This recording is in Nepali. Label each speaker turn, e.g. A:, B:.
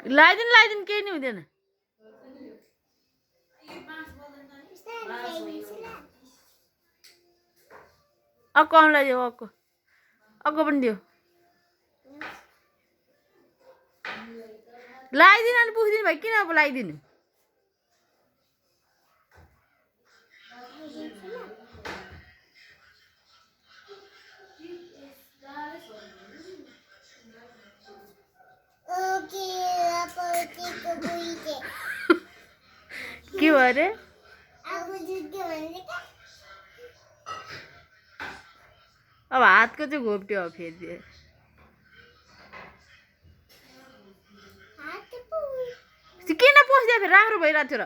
A: लगाइदिनु केही नि हुँदैन। अर्को आउनुलाई दियो, अर्को पनि दियो। लगाइदिनु अनि पुगिदिनु भाइ, किन अब लगाइदिनु? के भयो अरे? अब हातको चाहिँ घोप्ट्यो हो फेरि। किन पस्दियो फेरि? राम्रो भइरहेको थियो र।